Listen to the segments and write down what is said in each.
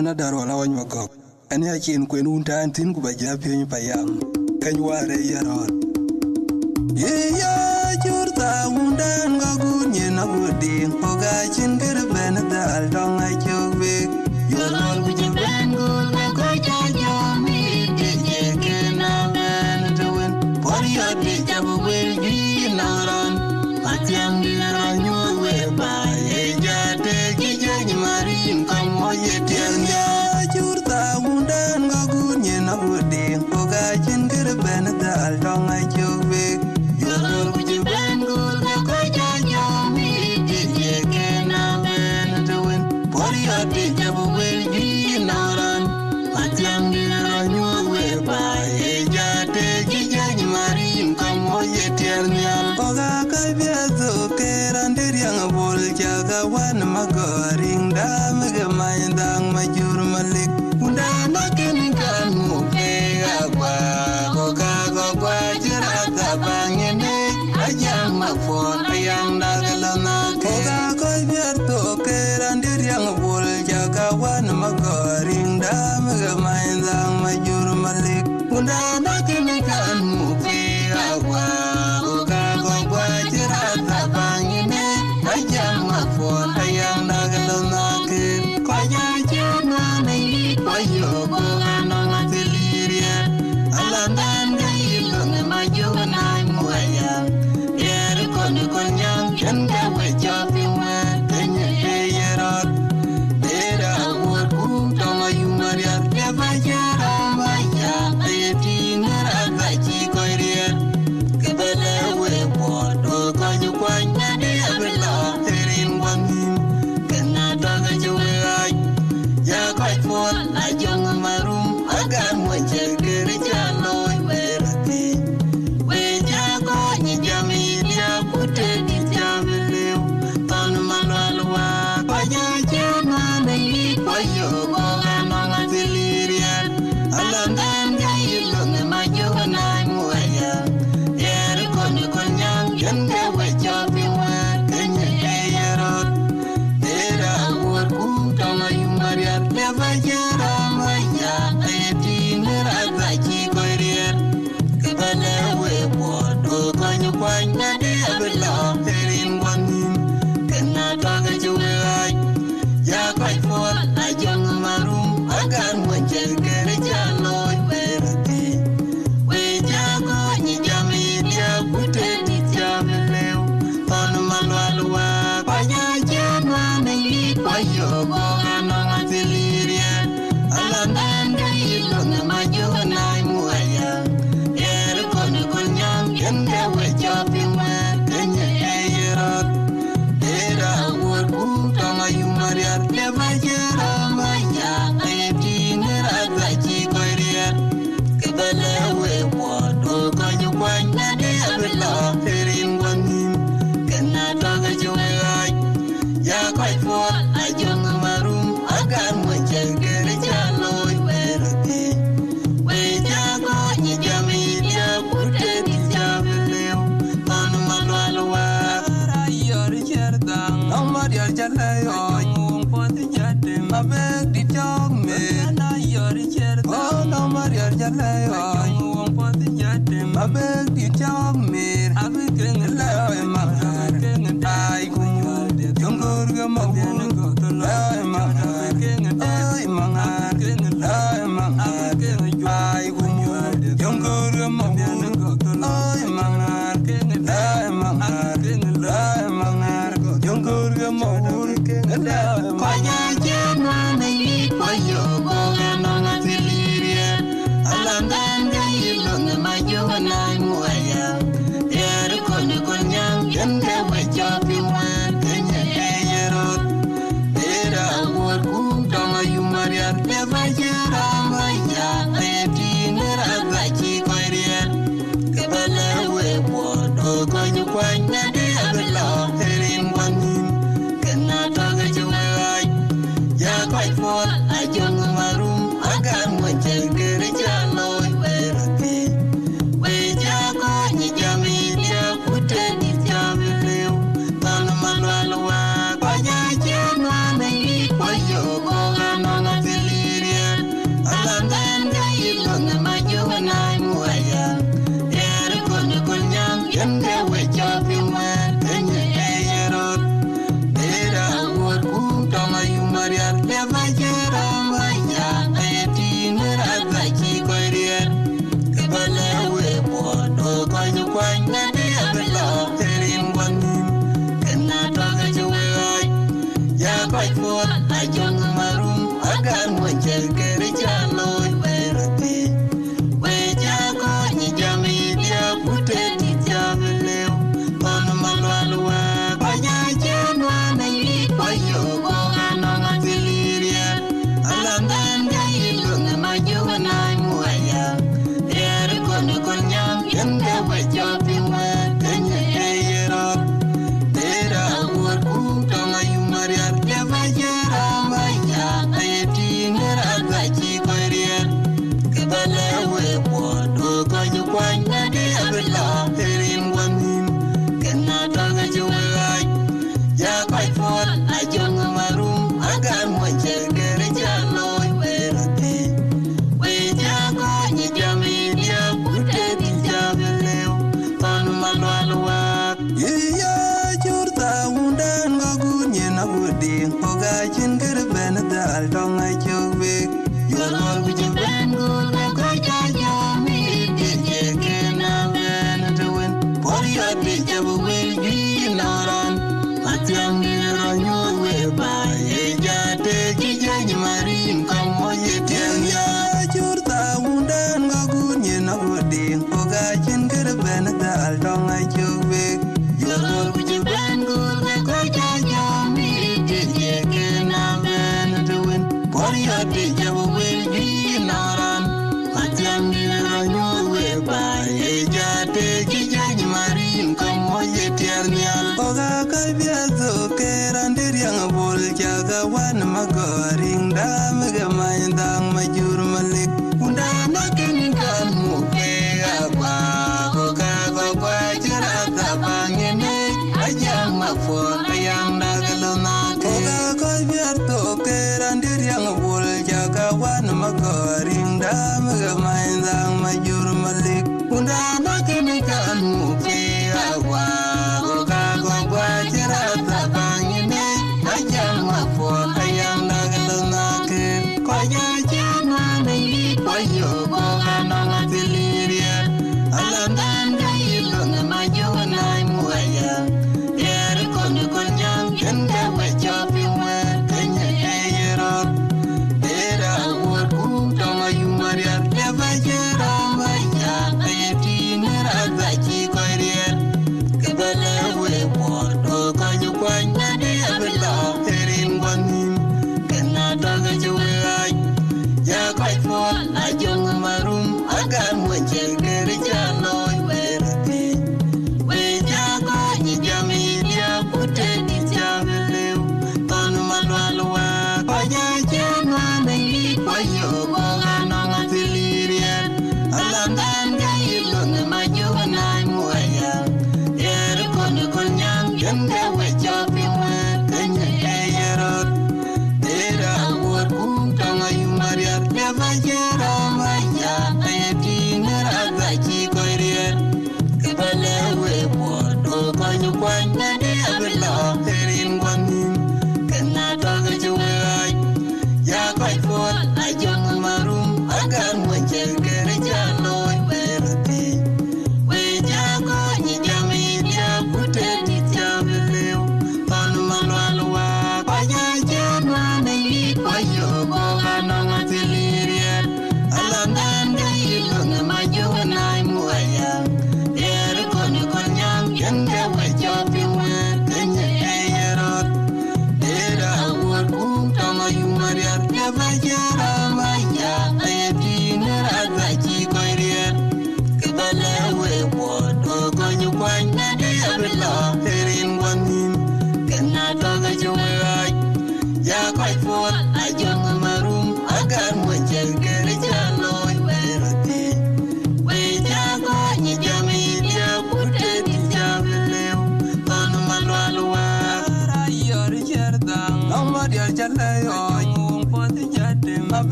ana daro la wany magok ani akin kwen unta antin ku baja piny payam kanyuare yarot ya jurta undan gagunye na gudin ogachin gerben dal dong achobe yorol kujiben gul ko jajo mi de kena ben twen por yo de jabu wel gi naran atiam diranyo we ba e jate gi jani marin kamo yetian ya jurta undan gagunye na gudin ogachin gerben dal dong achobe yorol kujiben gul ko jajo mi de kena ben twen por yo de jabu wel gi naran atiam diranyo we ba e jate gi jani marin kamo yetian ya oga kai bezo kerandiriang bol jaga wan magoring dam gemandang majur malik undana kenikan muke agwa oga gogwa jirata bangene ajang mafon ayang nagalana oga kai bezo kerandiriang bol jaga wan magoring dam gemandang majur malik undana kenikan muke agwa oga gogwa jirata bangene ajang mafon ayang nagalana kaya jana nei koyo gana matiliria alandan gailong majuna muaya yer kon yang kenda wejapima tenya yerot dera wor kum tama yumaria bajara maya etinara gachi koiria kebele we bodo kanyu kwanya de abela terin wangim kena daga juwe ya kai for ajong marum agar moje gere jaloi werati we jago ni jamilia pute di jamileu ton manalwa paya jana nei koyo gana matiliria alandan gailong majona muaya yer kon yang kende we japima kenya yerot dera wor kum tama yumaria bajara maya etinara gachi koirier kebale we bodo kanyu kwanya de abela terin wangim kena daga juwe ya kai for ajong marum agar moje gere jaloi werati we jago ni jamilia pute di jamileu ton malwalwa panya jana nei koyo gana matiliria alandan gailong majuna muaya yer kon yang kende we japima kenya yerot dera wor kum tama yumaria bajara maya etinara gachi koiria kebele we bodo kanyu kwanya de abela terin wangim kena daga juwe ya kai for ajong marum agar moje gere jaloi werati we jago ni jamilia pute di jamileu ton malwalwa ayor cherdang nomar yar jalayo mung poti jatem abek di jome ayor cherdang nomar yar jalayo mung poti jatem abek di jome abek ngelayo mahar ai kunyu jongor gamagun ai mahar ai mangar ai mangar ai kunyu jongor gamagun ai mangar ai mangar jongor gamagun kaya jana nei koyo gana matiliria alandan gailong majuna muaya yer kon yang kende we japima kenya yerot dera wor kum tama yumaria bajara maya etinara gachi koiria kebale we bodo kanyu kwanya de abela terin wangim kena daga juwe ya kai for ajong marum agar moje gere jaloi werati we jago ni jamilia pute di jamileu ton malwalwa paya jana nei koyo gana matili alandan gai lunga majuwa nai muaya ere kone konyang kende wejo pingwe kenye eyero tera uar kutama yumariar leva jera maya ayeti ngera gaji koirier kebale wepo dogo jukwanya de abela terin wanim kena toga juwai ya kai for ajong marum agar moje kere jaloi werati we jago ni jami dia pute di javeleu ton malwalwa ya jurta undan magunye na budi hoga chin gerben dal dong ai chobe yorol bujiben guna ko jami di kena ben tuwen por yo di jabu wel di noran Atiang dira nyowe ba ejate kijany marin kamoye tiang ya jurta undan ngagunye na boding ogachin gerben dal dong ai chobe yorol bujiben gurga ko jajami tije kena ben tuwen por yo de jabu wel di noran Atiang dira nyowe ba ejate kijany marin kamoye tiang ya oga kabiazo kerandiriang bol jaga wan magoring dam gamandang majur malik undana keningan muke apa oga gogwa cerata bangene ajang mafon yang nagalona oga kabiazo kerandiriang bol jaga wan magoring dam gamandang majur malik undana keningan muke apa Alandan gai lunga majuwa nai muaya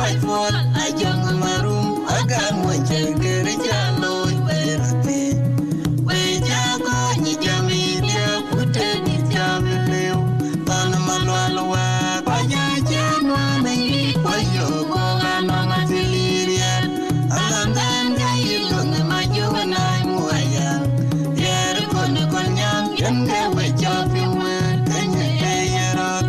quite full, I young maroon, I got one check, get it, yellow, where I be. Where Jago, Nijami, dear, put any job in you. Panamalua, Payajan, maybe, why you go and on a delirium. And then you look at my you and I'm wire. They're going to go young, and they were chopping with, and you pay it up.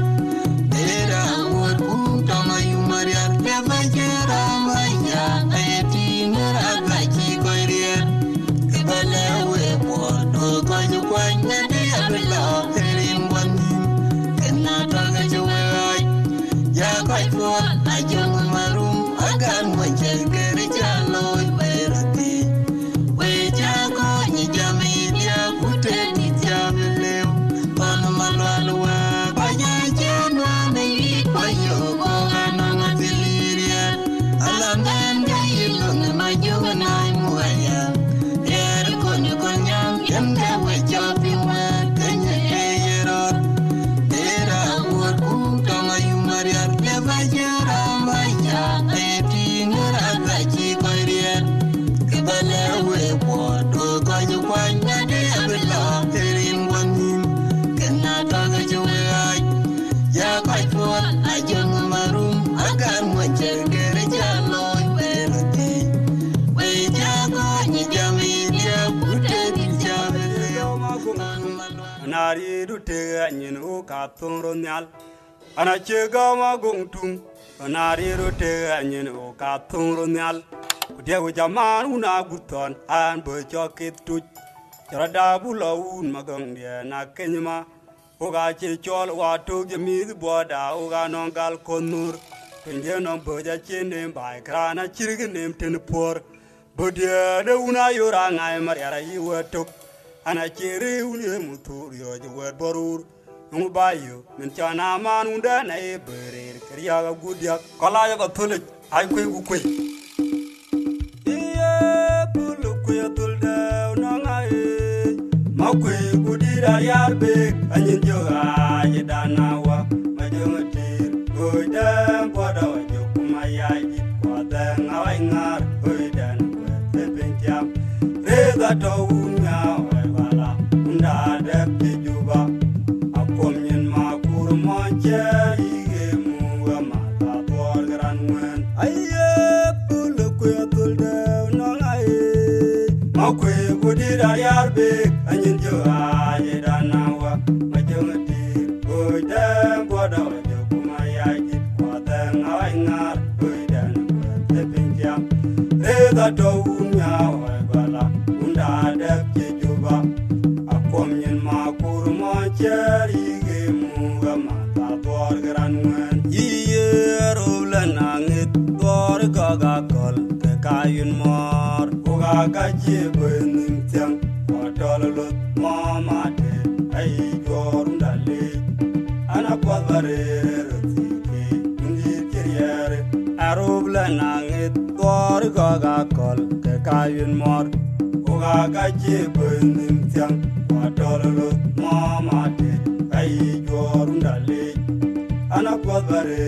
Nari du te anyin o ka ronyal ana chega ma gongtung nari du te anyin o ka ronyal dia o jaman una guton an bo choket tu rada bulo un magong dia na kenyma o ga che chol wa to gemi boda o ga non gal konur pende non bo ja chene bai krana chirgnem ten por bodia de una yora ngai mar yara yi watok ana chere une muturio je wet borur ngu bayo men chana man unda na e berer kriya ga gudia kala ya ga thole ay kwe gu kwe iye pulu kwe tulda na ngai ma kwe gudira yar be anyin joga je danawa ma jongatir goida boda jo kuma yaji kwada ngawai ngar goidan te penjam rega to unya da de juba akom nyen ma kur mo che ige mu ma ta por gran wen aye pul ku tul de no ai ma ku gudi da yar be anyin jo aye da na wa ma jong ti go de bo da jo kuma ya ji ko da ngai ngar go da te pinjam re da to unya wa bala unda de juba Komnyen ma kur mo cheri ge mu ma ta dor gran wen ye rula nangit dor ga ga kol ke kayun mor o ga ga je benim tiang o tollo ma ma te ai jor ndale ana kwa bare ti ke ndi kiriere arubla nangit dor ga ga kol ke kayun mor o ga ga je benim tiang Tololo mama te ai jorundale ana kwabare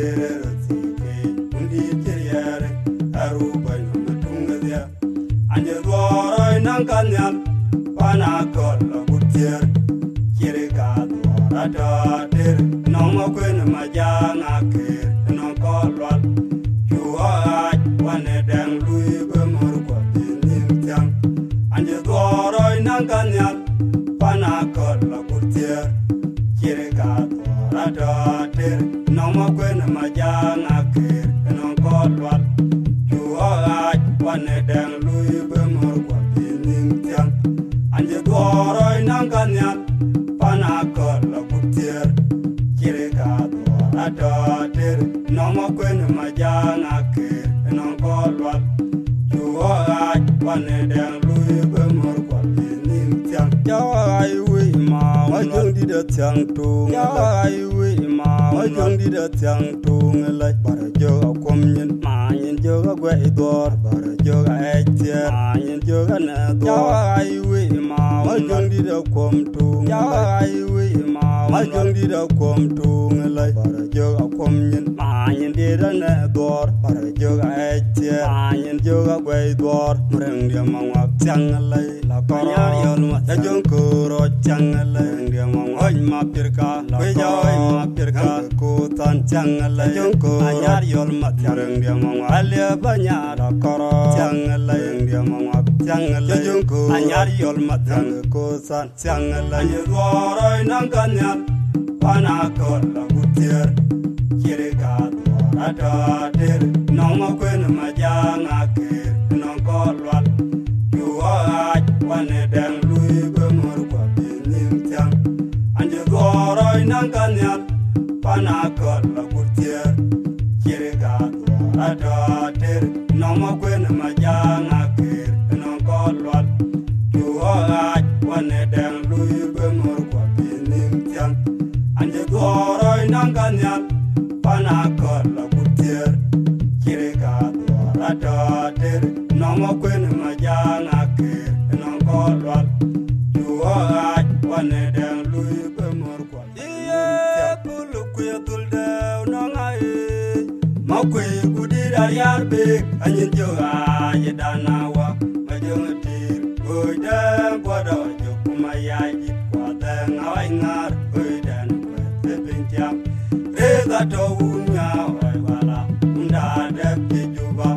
tike undi teriere aruba nutunga anje doro nankanyal pana kolla gutier kire ga dora dater no mo kwen majanga ke no kolwal juwa wane dang lui be mor kwa tin tiang anje doro nankanyal pana kolla gutier kire ga dora dater no mo kwen majanga ke no kolwal juwa wane dang lui be mor kwa tin tiang anje doro nankanyal pana kolla gutier kire ga dora dater no mo kwen majanga ke no kolwal juwa wane dang lui be mor kwa tin tiang jawai we ma wajong di da tiang tu jawai we ma wajong di da tiang tu ngelai para joga komnyen ma nyen joga gwe idor para joga etia ma nyen joga na do jawai we ma wajong di da kom tu jawai we ma wajong di da kom tu ngelai para joga komnyin manyin dira ne dor para joga eche manyin joga gwei dor mreng dia mangwak changalai la kanyar yol ma ta jonko ro changalai dia mangwak ma pirka la joy ma pirka ko tan changalai jonko anyar yol ma mreng dia mangwak ale banya la koro changalai dia mangwak changalai jonko anyar yol ma tan ko san changalai doro nang kanyar pana kola gutier kire ga dora der nongo kwen majanga kir non kolwal yuwa wane den lui be mor kwa binim tiang anje doro nang kanyal pana kola gutier kire ga dora der nongo kwen majanga kir non kolwal yuwa wane den lui be mor kwa binim tiang anje doro nang kanyal pana kola gutier kire ga dora der nongo kwen majanga kir non kolwal yuwa wane den lui be mor kwa iye pulu kuya tulde nongai makwe gudira yarbe anyin joga yedanawa majongatir goida bodo jokuma yaji kwada ngawai ngar goidan kwete bintiam reza to unya wala unda de pijuba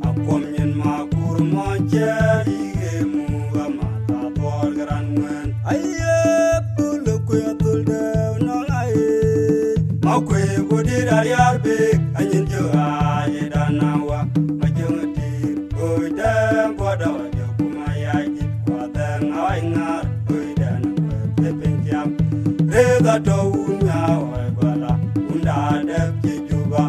akom nyen makur monche ige muga mata bor granwen aye pulu kuya tulde nongai makwe gudira yarbe anyin joga yedanawa majongatir goida bodo jokuma yaji kwada ngawai ngar goidan kwete bintiam reza to unya wala unda de pijuba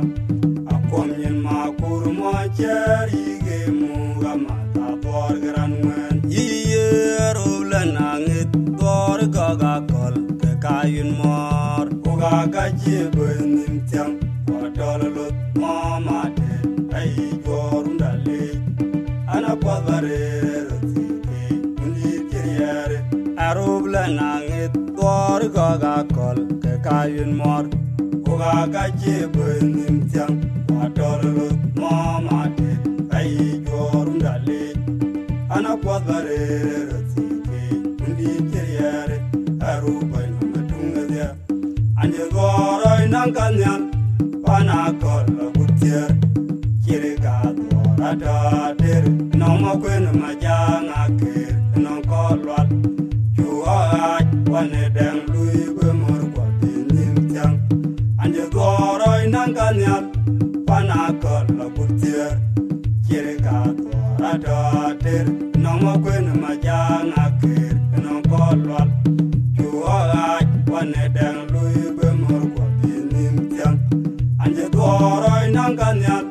akom nyen makur monche ige muga mata bor granwen iye rolanangit dor gaga kol ke kayun mor uga gaje benim tiam wadolot mama de ay jorunda le ana pavare rotike undi kiriere aroblanangit dor gaga kol ke kayun mor uga gaje benim tiam wadolot mama de ay jorunda le ana pavare rotike undi kiriere arubai matunga dia anje goro nang kanyal pana kola gutier kire ga dora der nongo kwen majanga kir non kolwal yuwa wane den lui be mor kwa binim tiang anje goro nang kanyal pana kola gutier kire ga dora der nongo kwen majanga kir non kolwal yuwa wane den lui be mor kwa binim tiang anje doro nang kanyal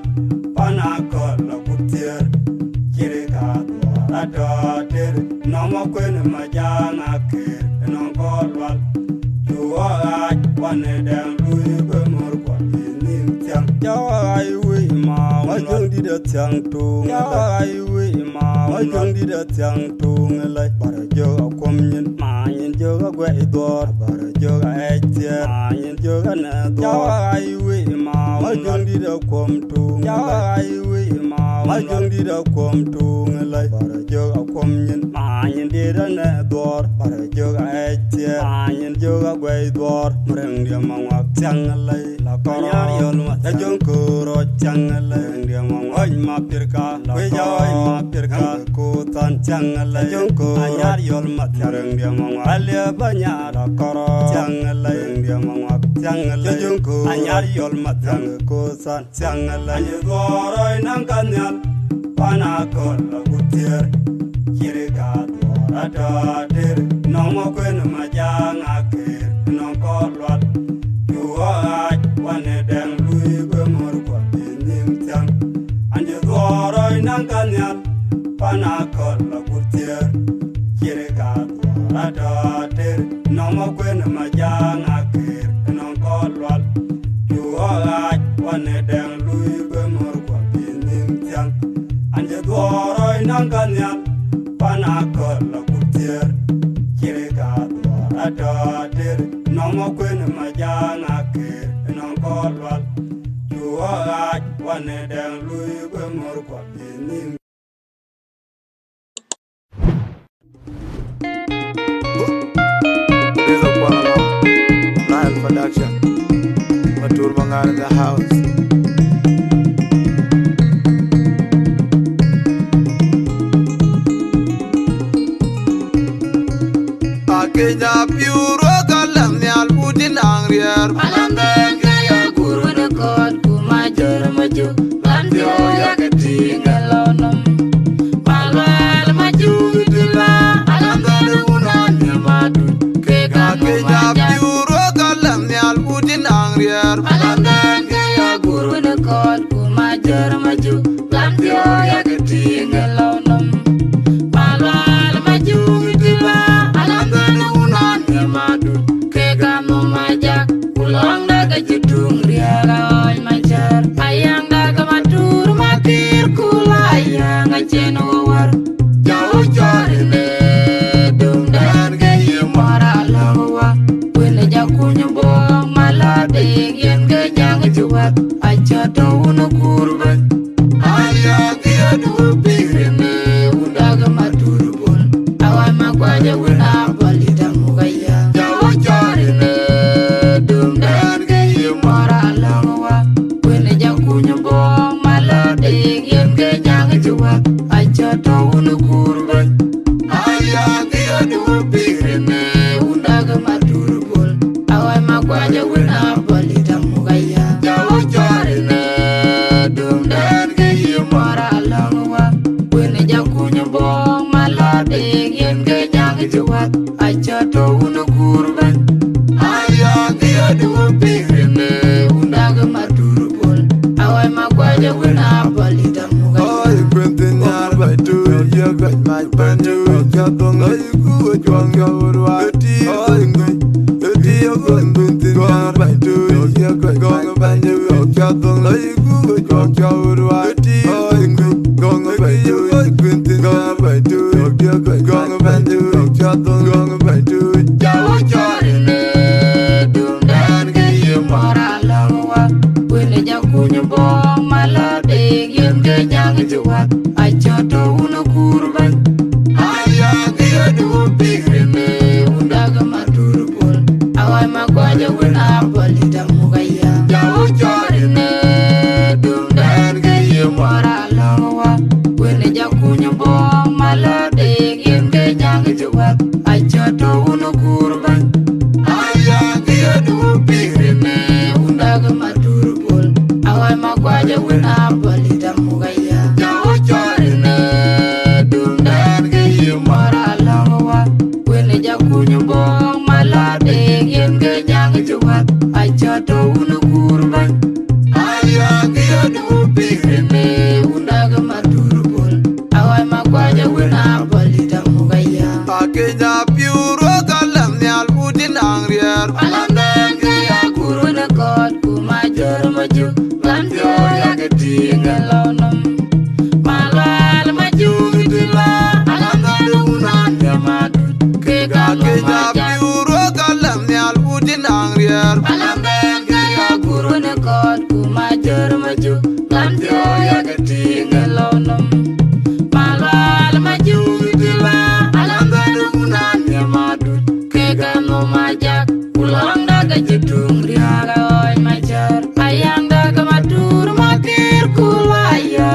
pana kola gutier kire ga dora der nongo kwen majanga kir non kolwal yuwa wane den lui be mor kwa binim tiang jawa ai we ma wajong di da tiang tung jawa ai we ma wajong di da tiang tung lai bara joga komnyin manyin joga gwe dor bara joga eche manyin joga na dor jawa ai we ma wajong di da kom tung jawa ai we ma wajong di da kom tung lai bara joga komnyin manyin dira na dor bara joga eche manyin joga gwe dor mreng dia mangwak changalai la kanyar yol ma ta jonko ro changalai dia mangwak ma pirka la joy ma pirka ko tan changalai jonko anyar yol ma mreng dia mangwak ale banya la koro changalai dia mangwak changalai jonko anyar yol ma ko san changalai goro nang kanyal pana kola gutier kire ga dora der nongo kwen majanga kir non kolwal yuwa wane den lui be mor kwa binim tiang anje goro nang kanyal pana kola gutier kire ga dora der nongo kwen majanga kir non kolwal yuwa wane den lui be mor kwa binim tiang anje goro nang kanyal pana kola gutier kire ga dora der nongo kwen majanga kir non kolwal wane dang lui be mor kwa ni This is a Nile production. Matur Mangar in the house. Kenya pure kalam nyal budin angrier Alamben kaya guru dekot kumajar maju Landio ya ketinggalan Malwal maju dila Alamben unan nyamadu Kenya Kekanu pure kalam nyal budin angrier Alamben kaya guru dekot kumajar maju Landio ya ketinggalan Malwal maju dila Alamben unan nyamadu Kekanu majak Pulang daga jedung riaga oi majar Ayang daga matur makir kula ayang acen war Jauh jorine dung dan gaya mara lawa Wene jakunya bong malade yen genyang juat Aja daun kurban Ayang dia dua pirine Undaga matur bol Awai makwaja wena bali dan mugaya Jauh jorine dung dan gaya mara lawa Wene jakunya bong malade yen genyang juat Aja daun kurban Ayang dia dua pirine Undaga matur bol Awai makwaja wena bali dan mugaya Jauh jorine dung dan gaya mara lawa Wene jakunya bong malade yen genyang juat Aja daun kurban Ayang dia dua pirine Undaga matur bol Awai makwaja wena bali dan mugaya Oi Quentin yar by two you got my banjo Katong ay ku juang ya urwa Eti yo Quentin yar by two you got my banjo Katong ay ku juang ya urwa Eti gong by two Quentin yar by two you got gong banjo Katong by two Jauh jorine dung dan gaya mara lawa Wene jakunya bong malade yen genyang juat Aja daun kurban Ayang dia dua pirine Undaga matur bol Awai makwaja wena bali dan mugaya Jauh jorine dung dan gaya mara lawa Wene jakunya bong malade yen genyang juat Aja daun kurban Ayang dia dua pirine Undaga matur bol Awai makwaja wena bali dan mugaya Jauh jorine dung dan gaya mara lawa Wene jakunya bong malade yen genyang juat Aja daun kurban Ayang dia dua pirine Undaga matur bol Awai makwaja wena bali dan mugaya Kenya pure kalam nyal budin angrier Alamben kaya guru dekot kumajar maju Landio ya ketinggalan Malwal maju dila Alamben unan nyamadu Kekanu Kenya majak pure kalam nyal budin angrier Alamben kaya guru dekot kumajar maju Landio ya ketinggalan Malwal maju dila Alamben unan nyamadu Kekanu majak Pulang daga jedung riaga oi majar Ayang daga matur makir kula ya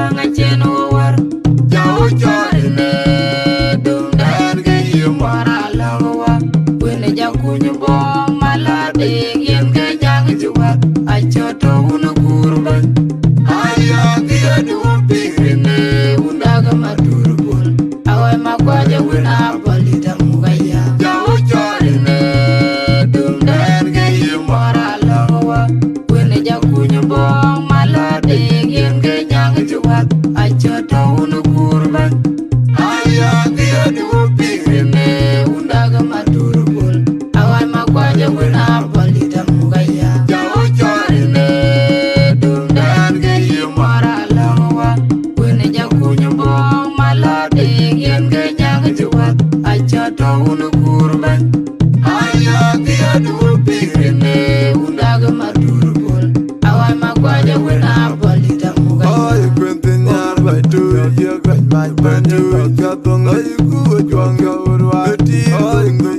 my banjo Katong ay kuwa juang ya urwa Eti oingwe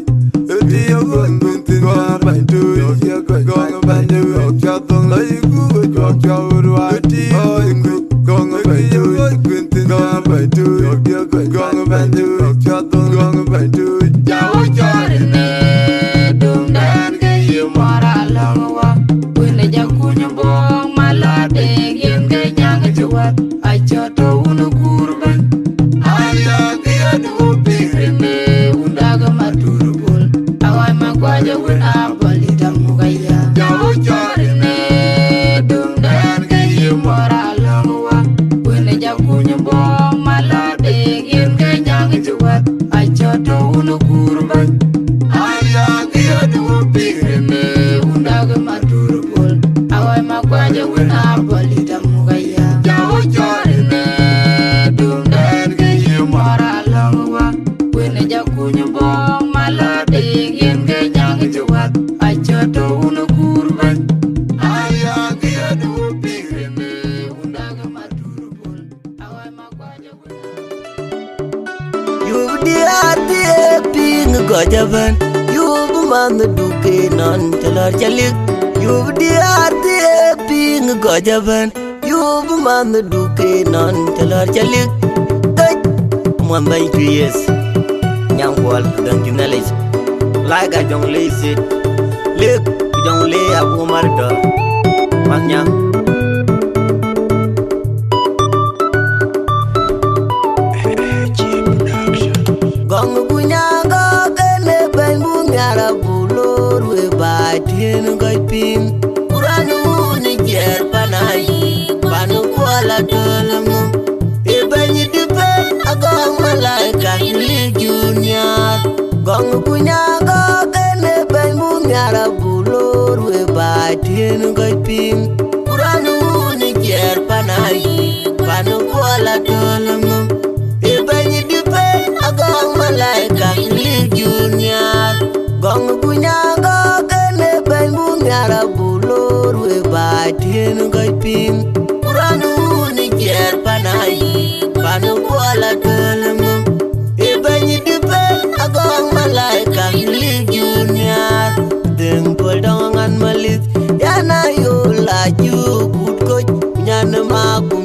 Eti ogun bintin Gong banjo ya gong banjo Katong ay kuwa juang ya urwa Eti oingwe Gong banjo bintin Gong banjo ya gong banjo Katong gong banjo Jawo jorine Dung dan kayu mara langwa Wina jakunya bong malade Gien kenyang cuat Ajoto unu kurban Aya kia dugu pirine Undaga madurubul Awai magwaja wina balidang mugaya Jawo jorine Dung dan kayu mara langwa Wina jakunya bong malade Gien kenyang cuat Ajoto unu kurban Aya kia dugu pirine Undaga madurubul Awai magwaja wina balidang mugaya Jawo jorine Dung dan kayu mara langwa Wina jakunya bong malade Gien kenyang cuat Ajoto unu kurban Aya kia dugu pirine Undaga madurubul Awai magwaja wina You've the idea being a gojaban. You've man the duke non teller chalik. You've the idea being a gojaban. You've man the duke non teller chalik. One by 2 years. Young wall, don't you knowledge? Like I don't lay it. Look, you don't lay a woman door. One young. Gong bunyaga kene ben bunyara bulor we batien goy ping uranu ni ger panai panu kwala dolum e ben dipen agong malaika li junior gong bunyaga kene ben bunyara bulor we batien goy ping uranu ni ger panai panu kwala dolum e ben dipen agong malaika li junior gong bunyaga kene ben bunyara bulor we batien goy ping uranu ni ger panai panu kwala dolum e ben dipen agong malaika li junior deng poldongan malit yana yo la ju kut ko nyana ma kum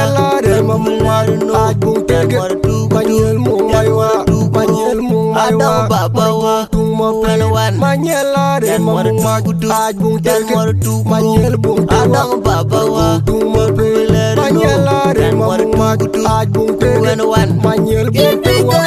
Manyela de mamar aj bung tege Manyel mung maiwa Manyel mung maiwa tung mo pen Manyela de mamar aj bung tege Manyel bung tewa tung mo pen Manyela de mamar aj bung tege Manyel bung tewa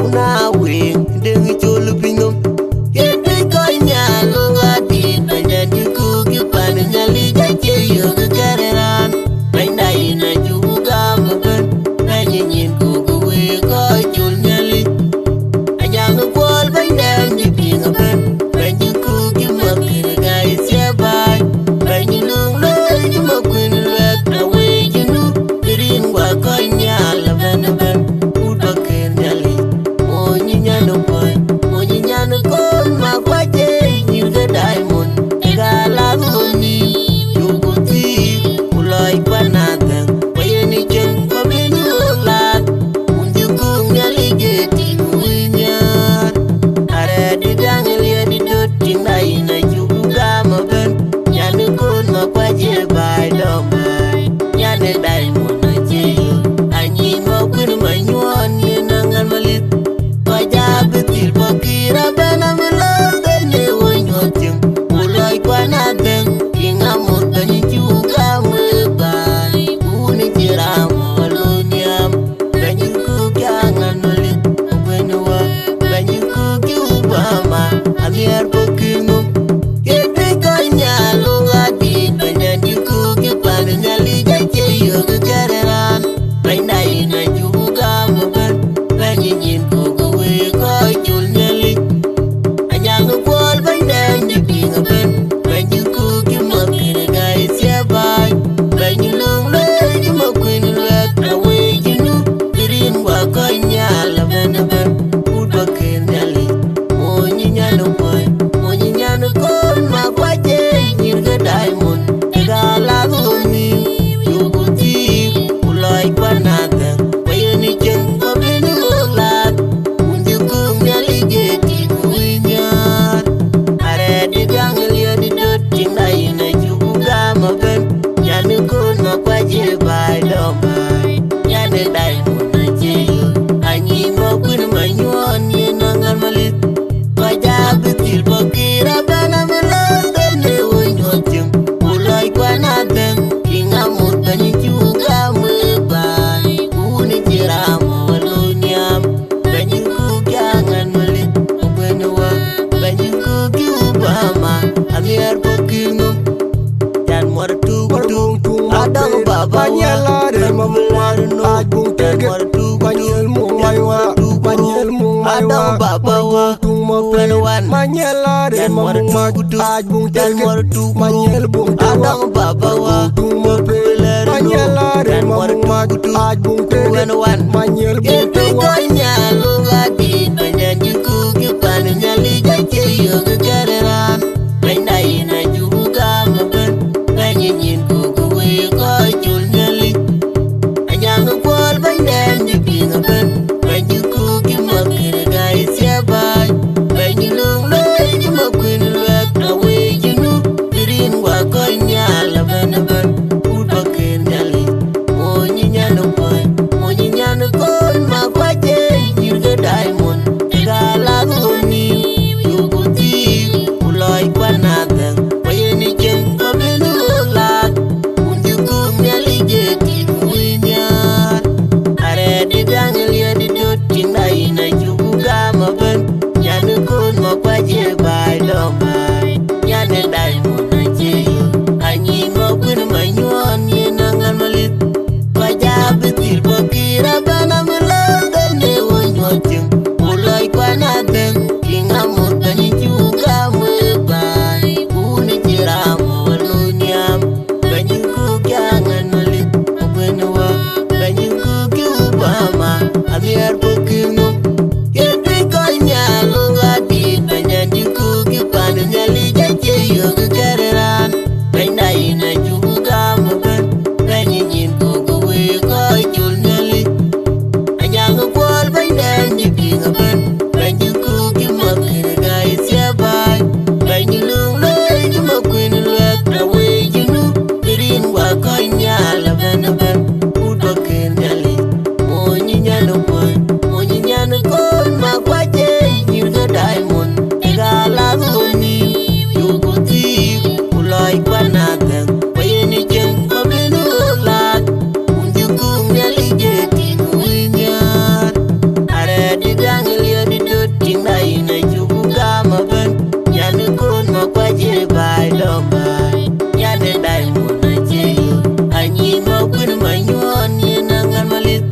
Una wing, deng chulu pingum, yeti konya lunga di mamwar aj bung tege manyel mung maywa manyel mung maywa tung mo pen manyel are mamwar aj bung tege manyel bung adang babawa tung mo pen manyel are mamwar aj bung tege manyel bung Kanya lunga di banyak juku kipan nyali jace yo kegaran benda ina juga maben banyin kuku we ko jul nyali anyang kwal benda di pingaben banjuku kimakir gai siabai banjulung lai kimakin lek awe jinu dirin wa konya laban udakir nyali monyinya no kon makwaje yirga diamond gala goni yuguti uloi kwanateng wayeni ken kabelu lat unjuku nyali jeti winyar are digang liya didot tinai na jugu gama ben nyanu kon makwaje bai lomai nyane diamond aje anyi mokun manyuan yenangan malit wajah betil bakira bana melanggan dewan wajeng mulai panateng kingamut bani juga mebai puni jeramu walunyam banjuku jangan melit benua banjuku kiubama amiar pekinu ketikanya lungadi banjuku kipanu nyali jace yo kegaran bendaina juga meben banyin kuku jul nyali anyang kwal bainan jipinga ben banjuku kimakir gai siabai banjulung lai kimakin lek awe jinu dirin wa konya laban udakir nyali monyinya no kon makwaje yirga diamond gala goni yuguti ulai panateng wayeni jen kabenu lat nyali jeti winyar are digang liya didot tinai na jugu gama ben nyanu kon makwaje bai lombai nyane diamond aje anyi mokun manyuan yenangan malit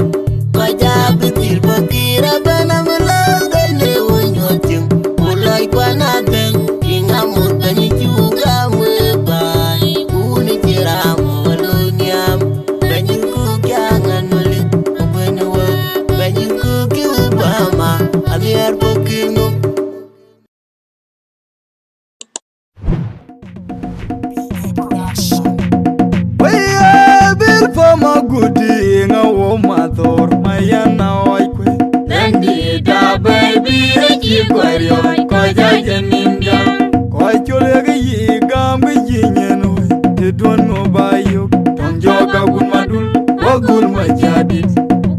wajah betil bakira bana melanggan dewan wajeng mulai panateng ingamut bani juga mebai uni jeramu walunyam banjuku jangan melit benua banjuku kiubama amiar pekinu bil fama gudi ngawo mator mayana oikwe Nandi da baby ki kwaryo ko jajenim jam ko chole yi gambe yinyeno te don no bayo ton joga gun madul wagul majadit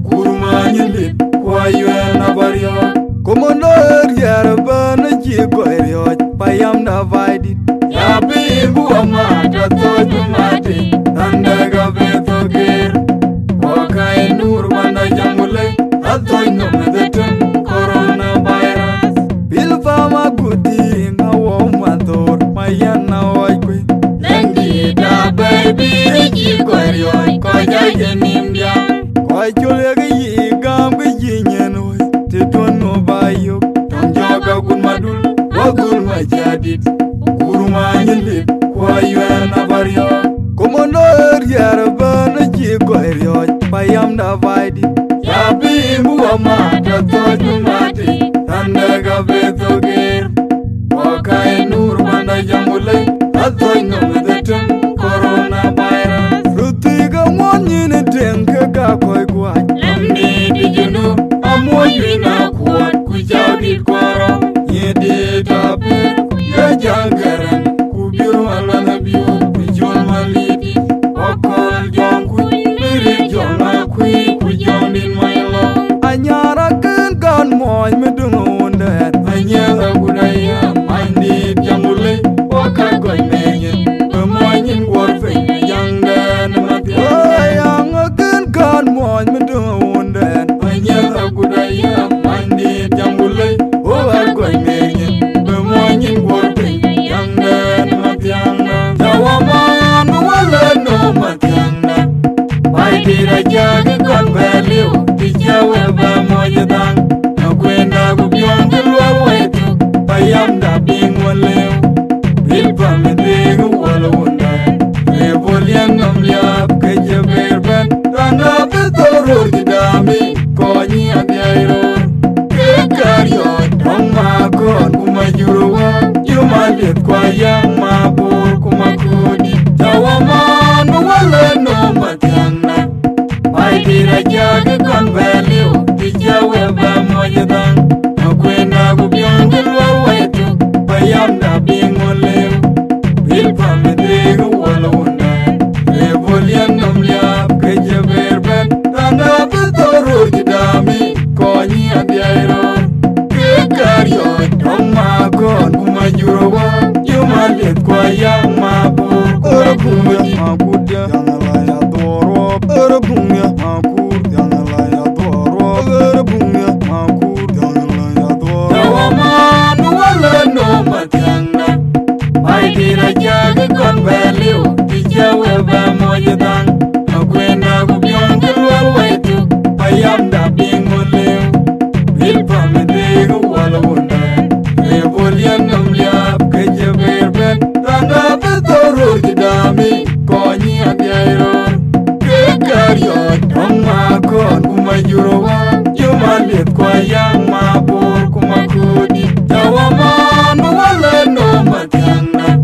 kurma nyilit ko yena baryo komondo yarabana ji kwaryo payam na vaidit ya bibu amata to jumati andaga betogir wakai nur manda jamule atoy no medetem coronavirus bil fama gudi ngawo mator mayana oikwe Nandi da baby ki kwaryo ko jajenim jam ko chole yi gambe yinyeno te don no bayo ton joga gun madul wagul majadit kurma nyilit ko yena baryo komondo yarabana ji kwaryo payam na vaidit ya bibu amata to jumati andaga betogir wakai nur manda jamule atoy no medetem coronavirus rutiga mwanyine tenke ga koy gwaj Lamdi dijunu amoyina kuat kujawdit koro yedi tapir ya jagaran kubiru alana biu kujol malidi wakol jongku beri jona kui kujondin maylo anyara ken gan mo let kwa yang mabur kumakudi Tawaman wala no matiangna Pai dira jagi kon beliu Dijawe ba mojadang Makwena gubyong gilwa wetu Bayam da bingoleu Bilpa medegu wala undan Lebolian namliap keja berben Tanda betoro jidami Konyi adiairo Kekario Tomagon kumajurawa Yumalit kwa yang mabur Kumakudi Makudia Yangalaya doro Erabungya Makur Yangalaya doro Erabungya Makur Yangalaya doro Tawaman wala no matiangna Pai dira jagi kon beliu Dijawe ba mojadang Makwena gubyong gilwal wetu Bayam da bingoleu Bilpa medegu wala undan Lebolian namliap keja berben Tanda betoro jidami Konyi adiairo Kekario Tomakon kumajurawa Yumalit kwa yang mabur kumakudi Tawaman wala no matiangna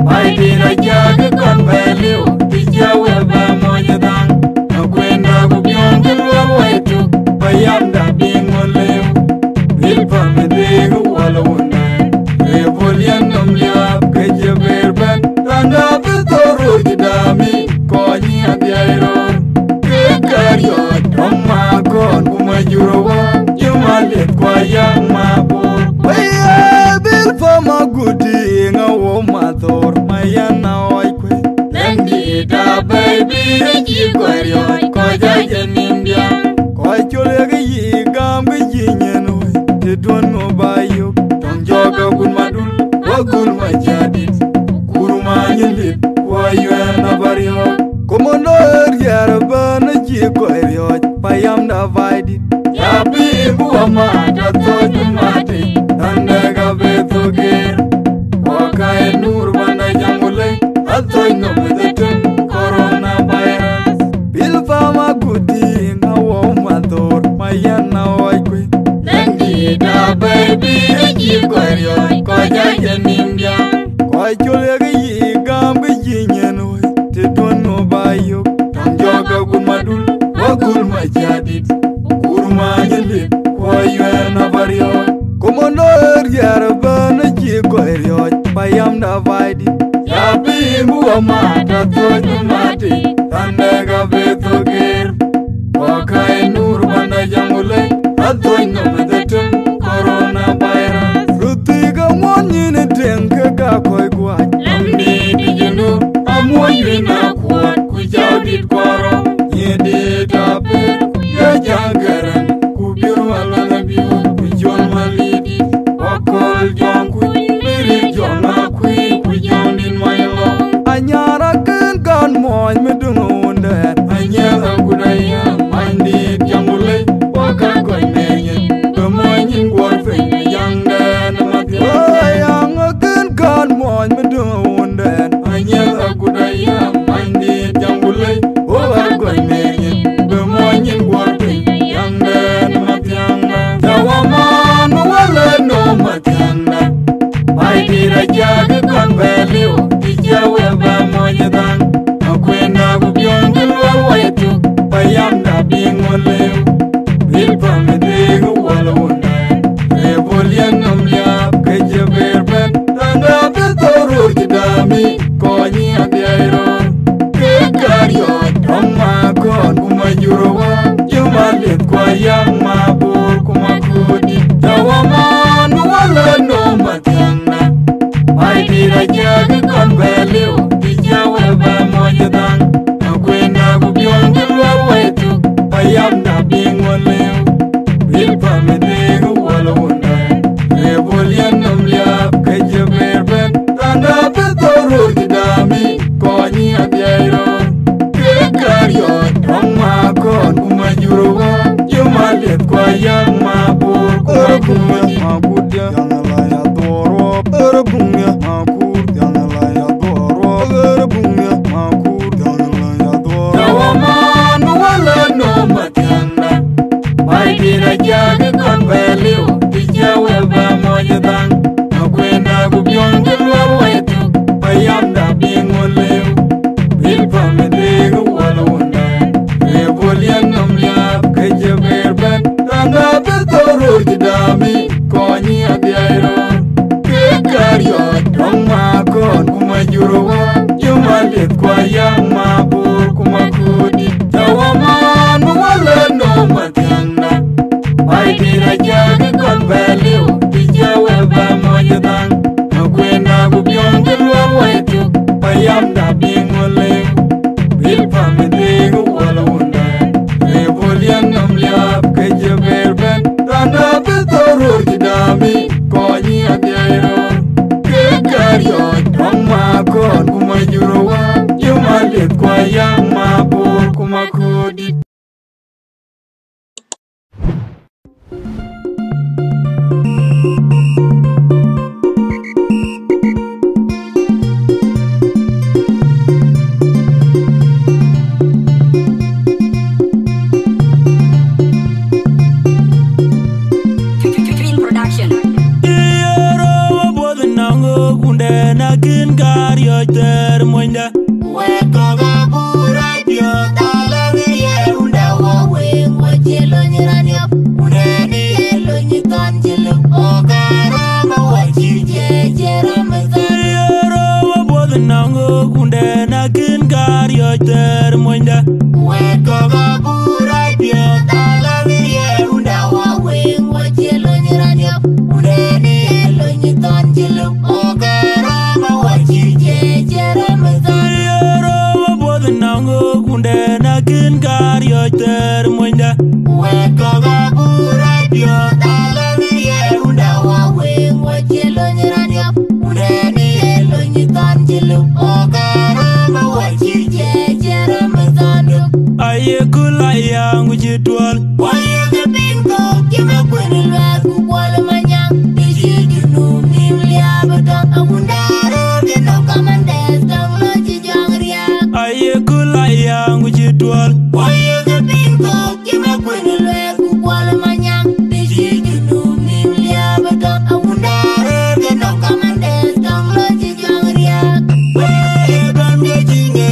Pai dira jagi kon beliu Dijawe ba mojadang Makwena gubyong gilwal wetu Bayam da bingoleu Bilpa medegu wala undan Lebolian namliap keja berben Tanda betoro jidami Konyi adiairo Kekario Tomakon kumajurawa Yumalit kwa yang mabur Waya bilpa magudi Ngawo mathor Mayana oikwe Lendi da baby Reji kwario Koja janindia Kwa cholega yigam Gijinyenoi Tidwan no bayok Tongjoga gun madul Wagun majadit Kuruma nyilit Kwa yuena bariok Komondo Yarabana jikwario Payam da vaidit Yabi buwa mata Tojun mati Tandega beto gir Waka nur banda jangule Atoy no bedetum Coronavirus Bilpa maguti Ngawo mathor Mayana oikwe Lendi da baby Jikwario Koja janindia Kwa cholega yigam Gijinyenoi Tidwan no bayok Tongjoga gumadul Wagul majadit Kuruma nyilit Kwa yuena bariok Komondo Yarabana jikwario Payam da vaidit Yabi buwa mata Tojun mati Tandega beto gir Waka nur banda jangule Atoy no bedetum Coronavirus Rutiga mwanyine tenke kakoi kwaj Lamdi dijinu Amwanyina kuat Kujaudit kwaro Nyedit apir Ya jagaran Kubiru ala nabiu Kujon malidi Wakol jong kuj Biri jong akui Kujon din maylo Anyara kan moy medungu undan Anyara gudaya Mandit jangule Waka koy menyen Bemoyin gorfeng Yangdan mati Ayang kan moy medungu undan Anyara gudaya Mandit jangule Waka koy menyen Bemoyin gorfeng Yangdan mati Tawaman wala no matiangna Pai dira jagi kon beliu Dijawe ba mojadang Makwena gubyong gilwa wetu Bayam da bingoleu Bilpa medegu wala undan Lebolian namliap keja berben Tanda betoro jidami Konyi adiairo Kekario Tomakon kumajurawa Yumalit kwa yang mabur kumakudi Tawaman wala no matiangna Pai dira jagi kon beliu Dijawe ba mojadang Makwena gubyong gilwa wetu Bayam da bingoleu Bilpa medegu wala undan Lebolian namliap keja berben Tanda betoro jidami Konyi adiairo Kekario Tomakon kumajurawa Yumalit kwa yang mabur Kumakudi Makudia Yangalaya doro Erabungya Makur Yangalaya doro Erabungya Makur Yangalaya doro Tawaman wala no matiangna Pai dira jagi kon beliu Dijawe ba mojadang Makwena gubyong gilwa juruwa yumalit kwa yang mabur kumakudi jawaman wala no matyangna pai dira jadi kon value dijawe ba moyadang makwena gubyong dilwa waitu payam da bingole bil pamede wala wunda rebolian namliap kejeberben tanda betorur jidami konyi adiairo kekario Roma kon kumajuruwa yumalit kwa yang mabur kumakudi Nakin karyo ter moinda weko gabura dio talare ye unda wawe wajelo nyiranyap uneni yelo nyikan jelo ogara mawaji jejera mazan yero wabodh nango kunde nakin karyo ter moinda weko gabura dio talare ye unda wawe wajelo nyiranyap uneni yelo nyikan jelo nakin karyo ter moinda weko gabura dio talare ye unda wawe wajelo nyiranyap uneni yelo nyikan jelo ogara mawaji jejera mazanduk aye kulaya ngujitwal waye gabingo kima kwenilwa kukwala manyang dishi junum nimlia badang agundaro geno kamandes tanglo jijangria aye kulaya ngujitwal waye gabingo kima kwenilwa kukwala manyang dishi junum nimlia badang agundaro geno kamandes tanglo jijangria waye bamye jinge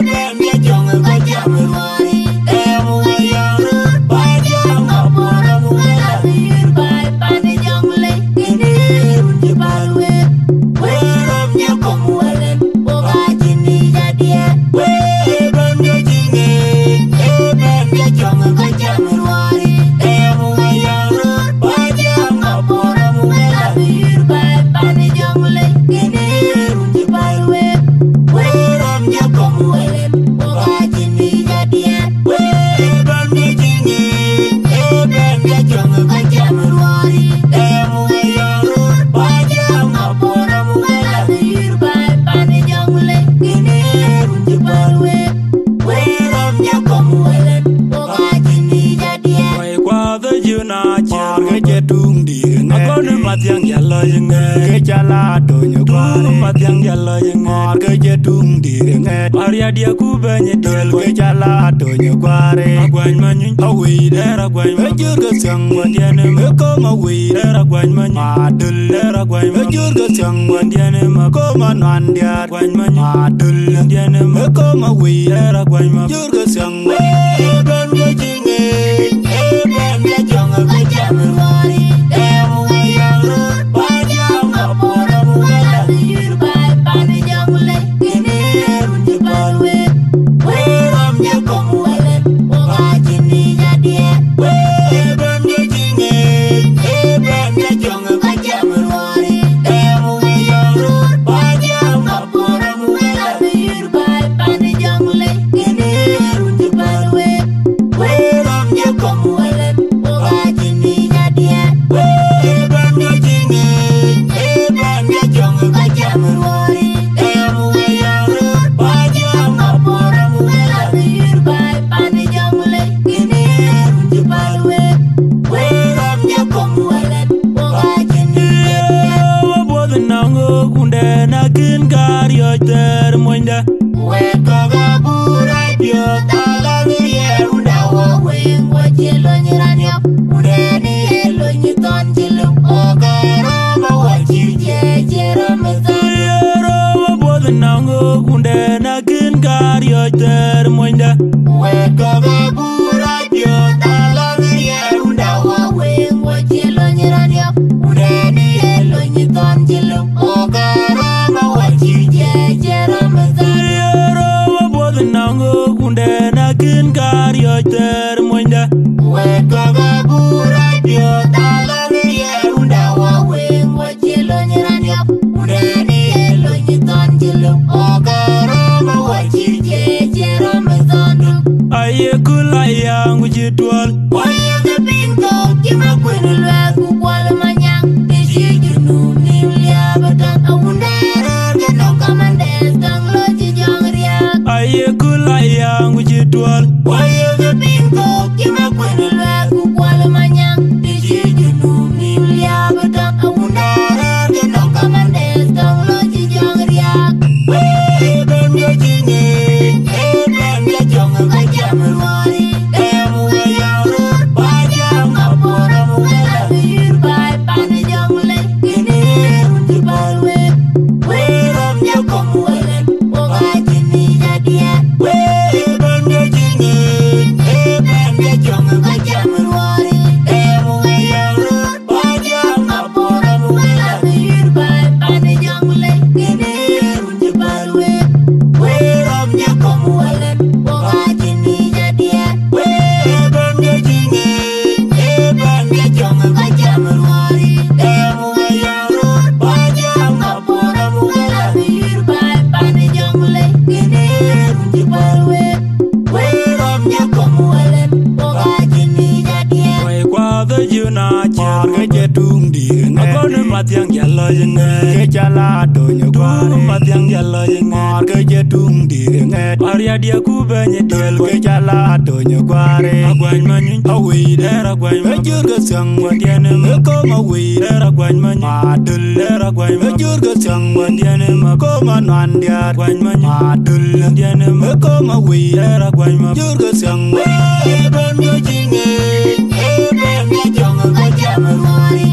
bamye jonga kajamirwari emu gayaru bajang apora mugala bir bai pane jongle gini runji balwe weram nyakom walen boga jini jadie bamye jinge bamye jonga kajamirwari emu gayaru bajang apora mugala bir bai pane jongle gini runji balwe weram nyakom walen boga jini jadie bamye jinge bamye jonga kajamirwari emu gayaru bajang apora mugala bir bai pane jongle gini runji balwe weram nyakom walen boga jini jadie wai kwa the juna char ke jetung di akon matyang yalla yenge ke jala donyo kware matyang yalla yenge ke jetung di Maria dia ku banye del ke jala donyo kware agwan manyun awi dera gwan majur ke sang wandiane me ko mawi dera gwan manyun adul dera gwan majur ke sang wandiane me ko manwan dia gwan manyun adul wandiane me ko mawi dera gwan majur ke sang bamye jinge bamye jonga kajamirwari emu gayaru bajang apora mugala bir bai pane jongle gini runji balwe weram nyakom walen boga jini jadie bamye jinge bamye jonga kajamirwari emu gayaru bajang apora mugala bir bai pane jongle gini runji balwe weram nyakom walen boga jini jadie bamye jinge bamye jonga kajamirwari emu gayaru bajang apora mugala bir bai pane jongle gini runji balwe weram nyakom walen boga jini jadie wabodh nango kunde nakin karyo ter moinda weko gabura dio talare ye unda wawe wajelo nyiranyap uneni yelo nyikan jelo ogara mawaji jejera mazan yero wabodh nango kunde nakin karyo ter moinda weko gabura dio talare ye unda wawe wajelo nyiranyap uneni yelo nyikan jelo ogara mawaji chitwal. Oye the pinto, kima kwenu lwa kukwala manyang. Deshi junu nimlia batang awundere. Geno kamandes tang lo chijong riak. Aye kulayang chitwal. Oye the pinto, kima kwenu lwa kukwala manyang. Deshi junu nimlia batang awundere. Geno kamandes tang lo chijong riak. Benga jinge, benga jong kajam ruari. Matiang jalo jenget jala donyo kware matiang jalo jenget ke jedung direnget Maria dia ku banyak del ke jala donyo kware agwan manyin awi dera agwan majur ke sang wandiane meko mawi dera agwan manyin madul dera agwan majur ke sang wandiane meko manan dia agwan manyin madul wandiane meko mawi dera agwan majur ke sang wandiane ben yo jinge ben yo jong ka jamari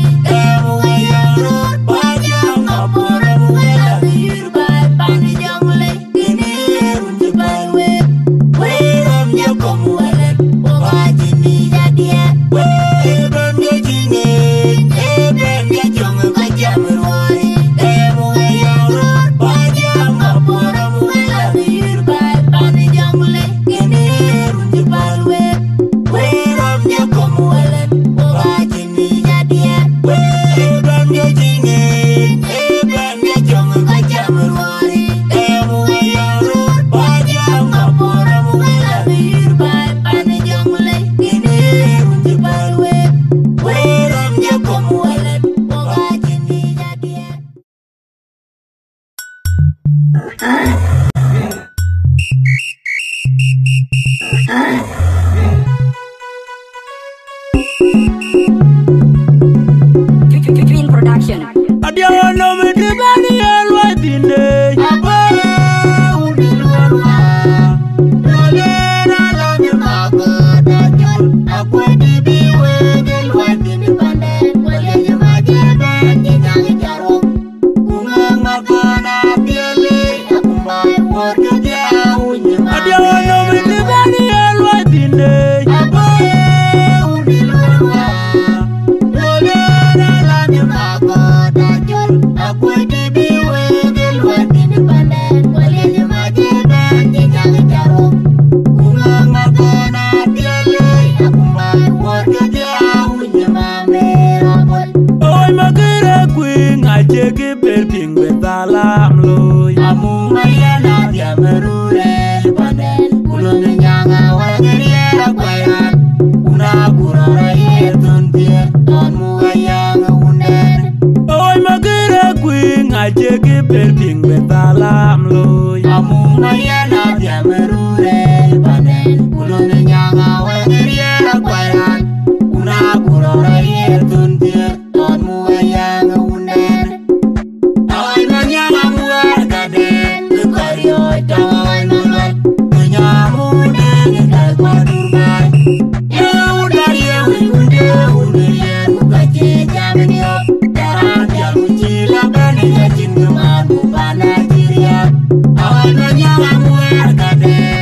Awal banyak kamu harga deh.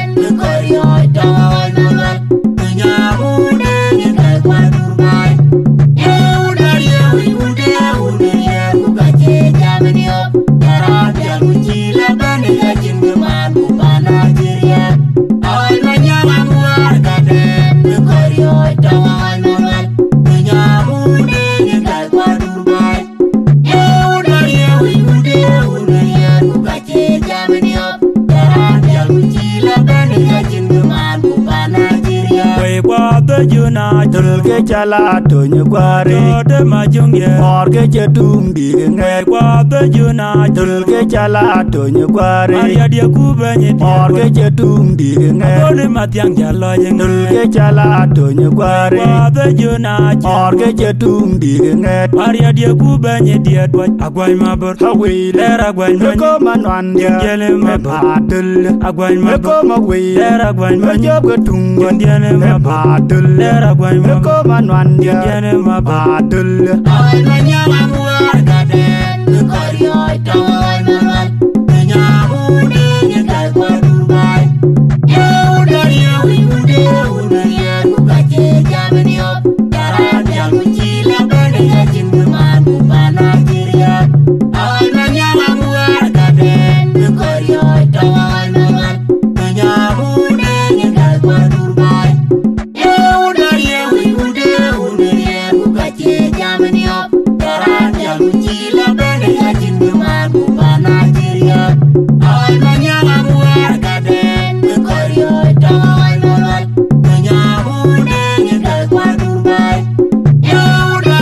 juna tul ke chala to nyukware de majungye or ke chetum direnge kwa de juna tul ke chala to nyukware ya dia kubenye or ke chetum direnge ole matyang jalo yin tul ke chala to nyukware kwa de juna or ke chetum direnge ya dia kubenye dia twaj agwai mabor hawi lera gwai ko manwan dia gele me batul agwai mabor ko mawi lera gwai me job tung diane me batul lera gwai me ko manwan dia diane me batul ay manya amwa gade ko yo tawai manwan nya ude ni dai kwa durbai e ude ya ude ya ku gaje jamani op daran ya ku chila bane ya jindu man ku bana jiria ay manya amwa gade ko yo tawai manwan nya ude ni dai kwa durbai e ude ya ku gaje jamani op daran ya ku chila bane ya jindu man ku bana jiria ay manya amwa gade ko yo tawai manwan nya ude ni dai kwa durbai e ude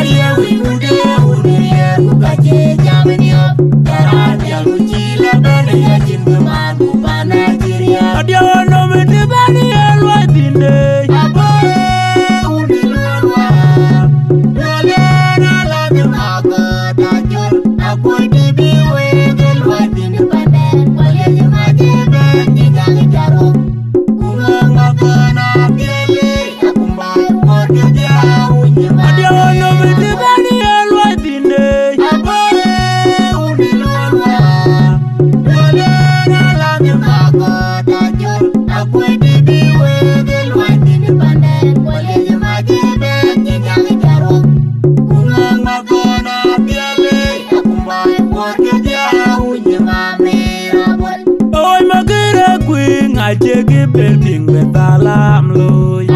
ya ku gaje jamani op daran ya ku chila bane ya jindu man ku bana jiria adia no me de bani elwa dinde adia no me de bani elwa dinde oy magere kwing achege belping betalam loy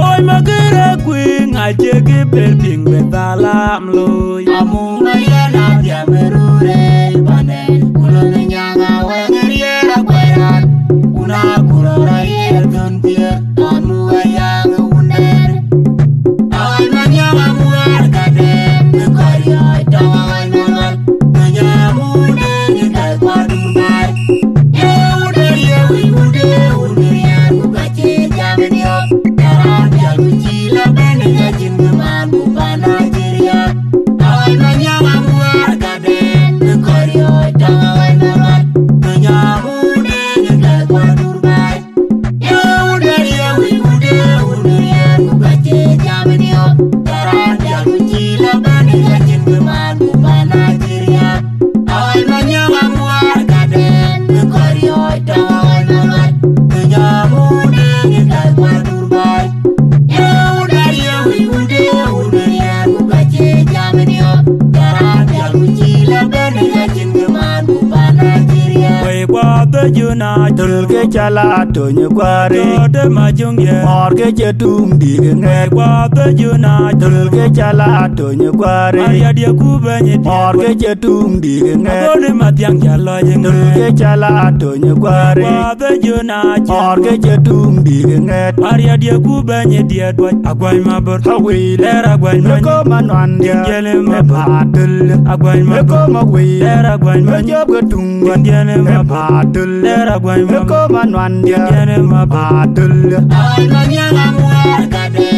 oy magere kwing achege belping betalam loy juna tul ke chala to nyukware de majungye or ke chetum direnge kwa de juna tul ke chala to nyukware ya dia kubenye or ke chetum direnge ole matyang jalo yin tul ke chala to nyukware kwa de juna or ke chetum direnge ya dia kubenye dia twaj agwai mabor hawi lera gwai me ko manwan dia gele me batul agwai me ko mawi lera gwai me job tung diane me batul lera gwai me ko manwan dia diane me batul ay manya amwa gade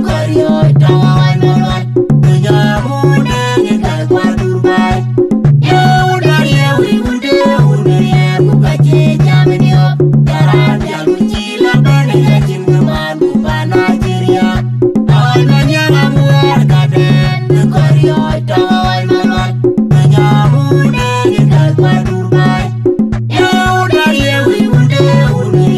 ko yo tawai manwan nya ude ni dai kwa durbai e ude ya ku gaje jamani op daran ya ku chila bane ya jindu man ku bana jiria ay manya amwa gade ko yo tawai manwan nya ude ni dai kwa durbai e ude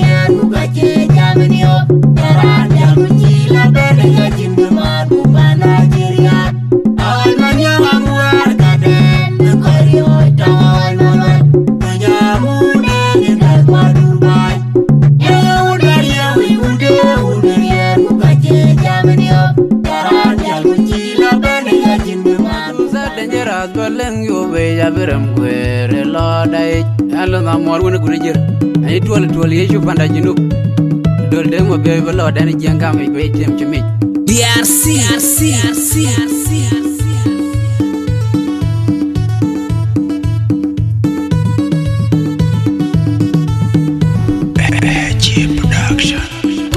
ya ku gaje jamani op daran ya ku chila bane ya jindu man ku bana jiria ay manya amwa gade ko yo tawai manwan nya ude ni dai kwa durbai e ude ya ku gaje jamani op daran ya ku chila bane ya jindu man ras baleng yo be ya biram kwere lo dai alo na mor wona gurejir ai tol ye ju panda jinu dol de mo be lo dan jenga me be tem chimi DRC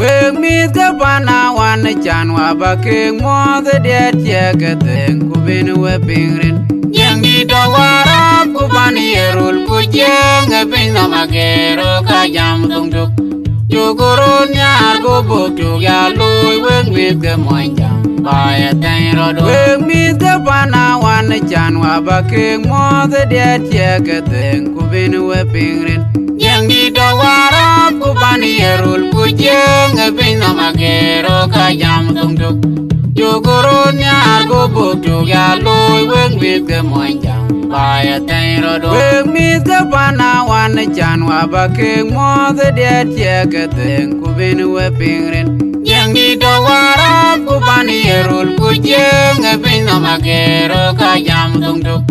Wek mit ka pana wan chan wa ba ke mo the det ye ke ten ku bin we pingrin yang di do warap ku ban yerul ku jeng bin no magero ka jam tung tuk yu gurun nyar ku buk tu ya lui wek mit ka mo jam ba ya ten ro do wek mit ka pana wan chan wa ba ke mo the det ye ke ten ku bin we pingrin yang di do warap ku ban yerul ku jeng bin no magero ka jam tung tuk yu gurun nyar ku buk tu ya lui wek mit ka mo jam ba ya ten ro do wek mit ka pana wan chan wa ba ke mo the det ye ke ten ku bin we pingrin yang di do warap ku ban yerul ku jeng bin no magero ka jam tung tuk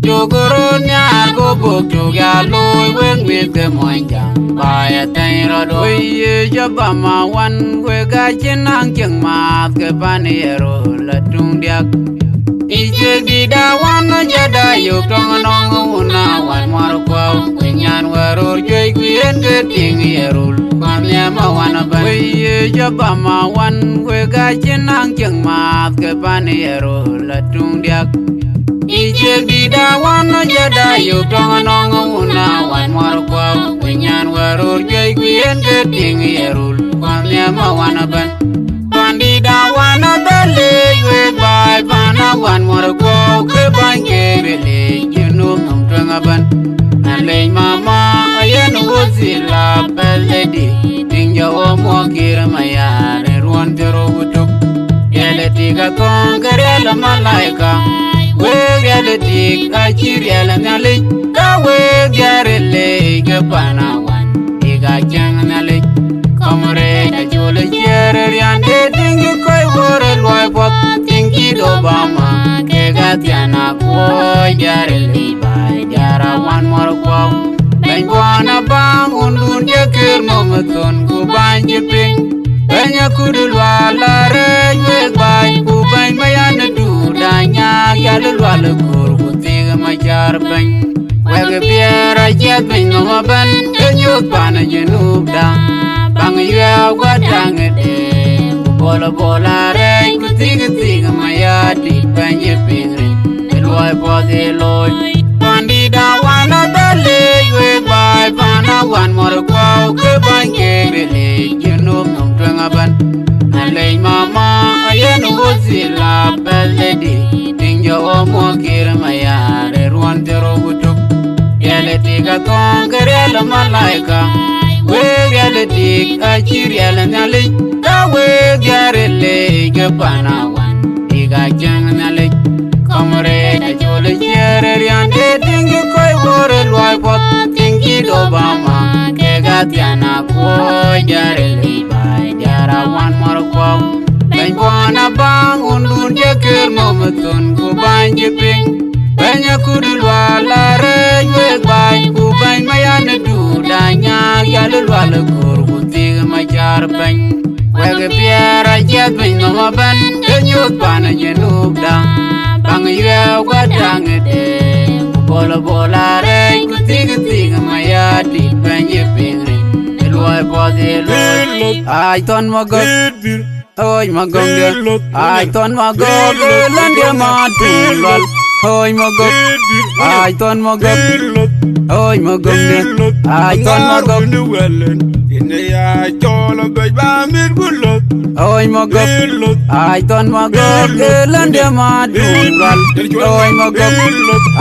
yu gurun nyar ku buk tu ya lui wek mit ka mo jam ba ya ten ro do ye jaba ma wan we ga chinang cheng ma ke pan yerul la tung diak ije di da wan jada yu tong nong una wan mar kwa nyan warur joi gwien ke ting yerul kwan ya ma wan ba ye jaba ma wan we ga chinang cheng ma ke pan yerul la tung diak ije di da wan jada yu tong nong una wan mar kwa nyan warur joi gwien ke ting yerul kwan ya ma wan ba Pandi da wana bele we bai pana wan mor ko ke bange bele jenu nom tanga ban ale mama ayen uzila bele di tinga o mo kira maya re ruan tero butuk yele tiga kon garela malaika we yele tiga chiriela nyale ka we garele ke pana wan tiga jang nyale Kamre da jole jere riande dingi koi wore loi pot tingi do bama ke gatiana koi jare libai jara wan mor kwa ben wana bang undun je kir mometon ku banje ping banya kudu wala re we bai ku ban mayan du danya yal wala kur ku tiga majar ben wege biara jet ben no ban kenyut pana jenub da Bang ya wadang de bola bola re kuting maya di banye pingri eloi pode loi pandi da wana dale we bai pana wan mor kwa ke banye bele jeno nom tanga ban ale mama ayen uzila beledi tinga o mo kir maya re ruan tero butuk yele tiga kongere la malaika we reality achirial nyale da we garele ke panawan diga jang nyale kamre da jole jere riande dingi koi wore loi pot tingi do bama ke gatiana ko jarele bai jara wan mar ko ben bona bang undun je ker mometon ku banje ping banya kudu wala re we bai ku ban mayan du danya yal wala kur ku tiga majar ban wege piara jet ben no ban kenyut pana jenub da bang ye wadang de bola bola re ku tiga maya di banye pingri eloi pode loi ai ton magot oi magong de ai ton magot lande ma tulal oi magog ai ton magog oi magog ne ai ton magog ine ya cholo be ba mir gulot oi magog ai ton magog lande ma dungal oi magog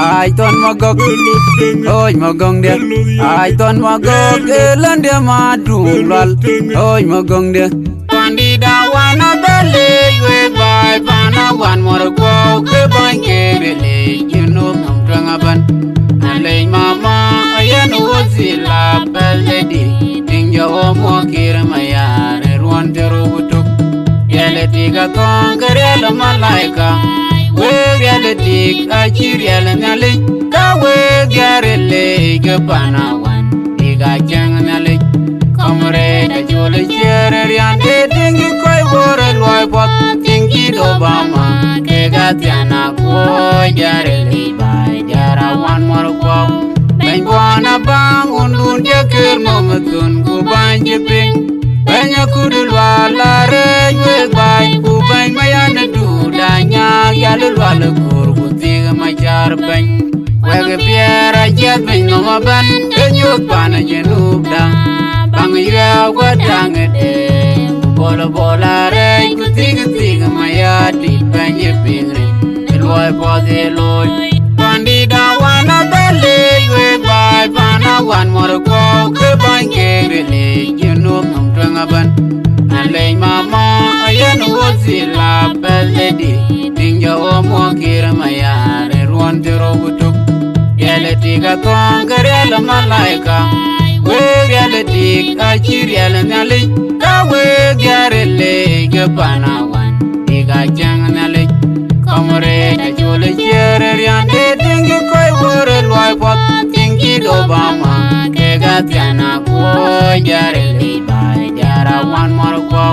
ai ton magog oi magog de ai ton magog lande ma dungal oi magog de pandi da wana bele we bai pana wan mor ko ke bange bele jeno nom tanga ban ale mama ayen uzila beledi tinga o mo kir maya re ruan tero butuk yele tiga kongere la malaika reality achirial nali kawe garele gapanawan diga jang nali kamre da jole chererian de dingi koi wore loy bot tingi dobama ke gatiana ko garele bai jara wan mor ko ben bona bang undun jeker momatun ku banje ping banya kudulwa la re we bai ku ban mayana du danya yalulwal kur ku tiga majar ban wege piera jet ben no ban kenyut bana jenub dang bang ya wadang de bola bola re ku tiga mayati banye pingre loy pode loy bandida wana dele we bai bana wan mor ko ke banke rele jenub ban alay mama ayen wozila beledi dinga omo kirmaya ruan terobutuk yaleti ga tongare malaika we yaleti achirial nali ka we garele gapanawan diga jang nali kamre ajole chererian de dinga koy wore loy pot tingi dobama ke gatiana ko garele jara wan mor ko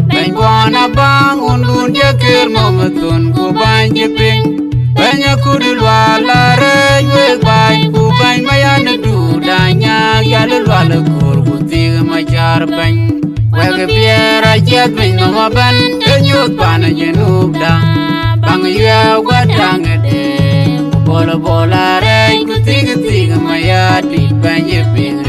ben bona bang undun jeker momatun ku banje ping banya kudulwa la re we bai ku ban mayan du danya yalulwal kur ku tiga majar ban wege piera jet ben no ban kenyut bana jenub da bang ya wadang de bola bola re ku tiga mayati banje ping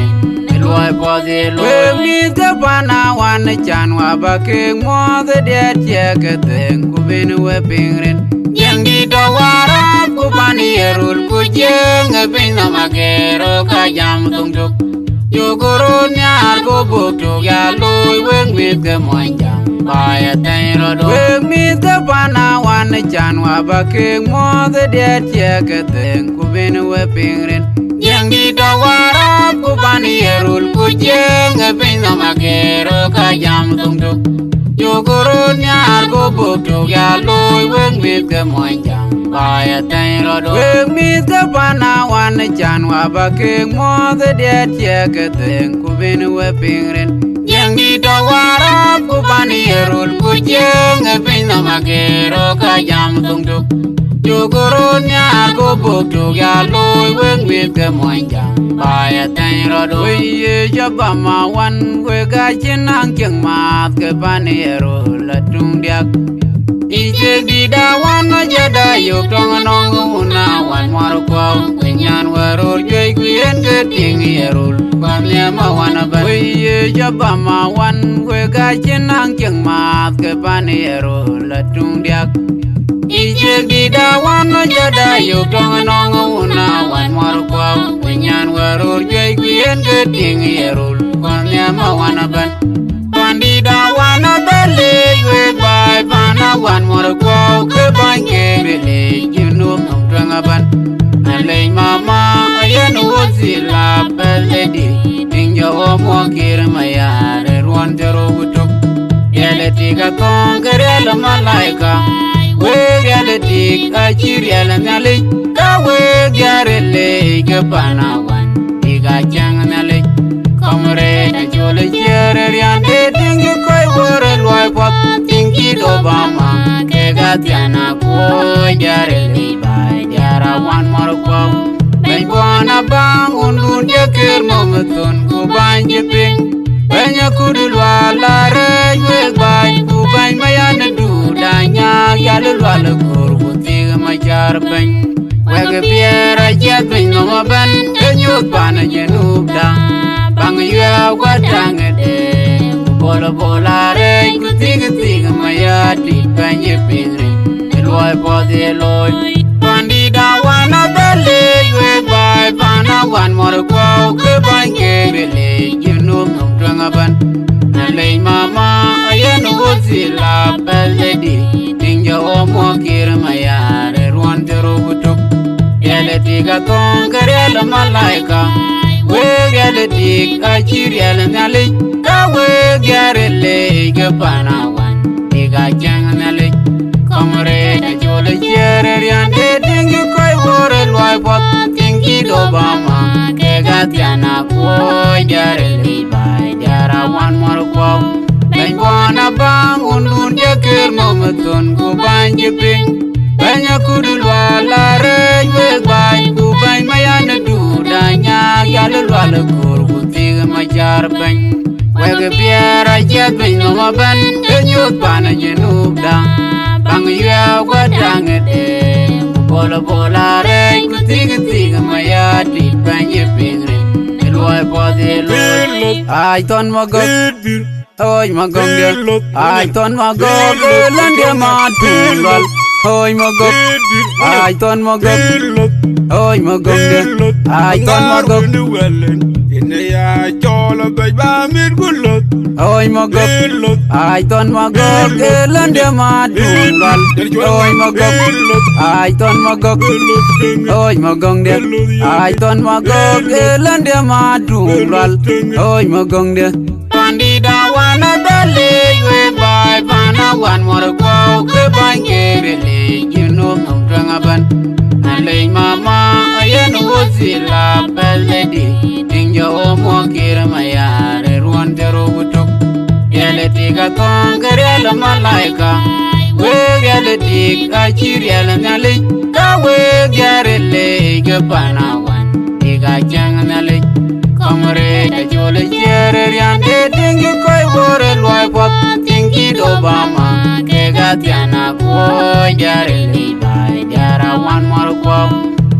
loy pode loy mi the bana wan chan wa ba ke mo the det ye ke ten ku ben we pingren yangi do wara ku bani erul ku jeng ben na magero ka jam tung tuk yo goro nyar go bok to ya loy we mi ke mo jam ba ya ten ro do we mi the bana wan chan wa ba ke mo the det ye ke ten ku ben we pingren yangi do wara ku bani erul ku jeng ben na magero ka jam tung tuk yo goro nyar go bok to ya loy weng mit ke moy jam ba ya ten ro do weng mit ke bana wan chan wa ba ke mo the det ye ke ten ku ben we pingren yangi do wara ku bani erul ku jeng ben na magero ka jam tung tuk yo goro nyar go bok to ya loy weng mit ke moy jam ba ya ten ro do ye jabama wan we ga chinang cheng mat ke bani erul la tung diak ije di da wan jada yo tong nong una wan mar ko nyan waror jey kuyen ke ting erul kwam ya ma wan ba ye jabama wan we ga chinang cheng mat ke bani erul la tung diak ije di da wan jada yo tong nong una wan mar ko nyan waror jey kuyen ke ting erul kwam ya ma wan ba bandida wana bele we bai bana wan mor ko ke banke bele jinu mtanga ban alay mama ayen wozila beledi dinga omo kirmaya ruan terobutuk yaleti ga tongare malaika we yaleti achirial nali ka we garele gapanawan diga jang nali kamre ajole chererian de dingi koi wore loy pot tingi dobama ke gatiana ko jarele bai jara wan mor ko ben bona bang undun jeker momatun ku banje ping banya kudulwa la re we bai ku ban mayan du danya yalulwal kur ku tiga majar ban wege piera jet ben no ban kenyut bana jenub dang bang ya wadang de bola bola re ku tiga mayati banye pingre loy pode loy bandida wana dele we bai bana wan mor ko ke banke bele jenub mtanga ban alay mama ayen wozila beledi dinga omo kirmaya ruan terobutuk yaleti ga tongare malaika we reality achirial nali ka we garele gapanawan diga jang nali kamre ajole chere tiana ko jare li bai jara wan mor ko ben bona bang undun je ker mometon ku banje ping banya kudu wala re we bai ku bai mayana du danya yal wala kur ku tiga majar ben we ge biara je ben no ban nyut bana je nubda bang ya wadang de bola bola re ku tiga maya di banje pingre loy pode loy ai ton magok oi magong de ai ton magok lande ma tulal oi magok ai ton magok oi magong de ai ton magok ine ya cholo ba mir gulot oi magok ai ton magok lande ma tulal oi magok ai ton magok oi magong de ai ton magok lande ma tulal oi magong de Pandida wana dale we bye pana wan more go ke bange bele you know I'm drunk aban ale mama ayen wozila beledi injo mo kira maya re ruan tero butok yele tiga tongere la malaika we yele tiga chiriela nale ka we garele ke pana wan tiga chang nale Kamre da jole jere riande dingi koi bore loi pop tingi Obama ke gatiana ko jare li bai jara wan mar ko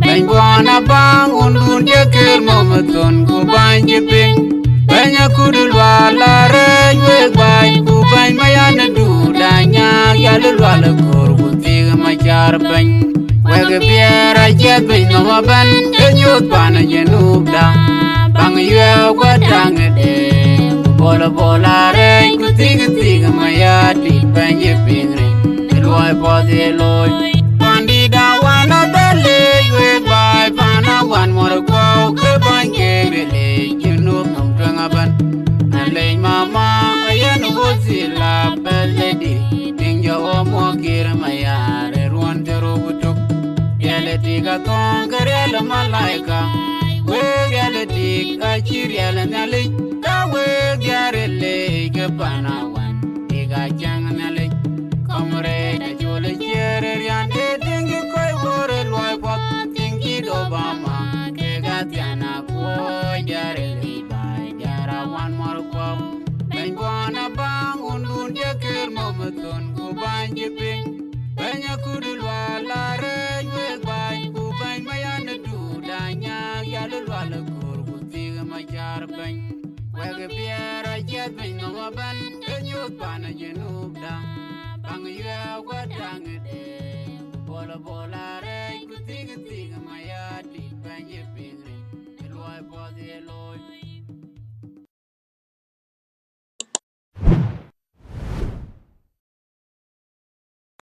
ben bona bang undun je ker mometon ku banje ping banya kudu wala re we bai ku bai mayana du danya yal wala kor ku tiga majar ben we ge biara je ben no ban nyut bana je nubda bang yue wadang de bola bola re ku tiga maya di banje pingre loy pode loy pandida wana dale yue bai pana wan mor ko ke banje bele you know I'm drunk aban ale mama ayen wozila beledi injo mo kir maya re ruan tero butok yele tiga tongere la malaika we reality ka chiriala nale ka we garele ke panawan diga jang nale kamre da jole jere riande dingi koi bore loi pop tingi Obama ke gatiana ko jarele bai jara wan mar ko ben bona bang undun je ker mometon ku banje ping banya kudu wala re we bai ku bai mayana du danya yal wala kur ku tiga majar ben we ge biara je ben no ban nyut bana je nubda bang ya wadang de bola bola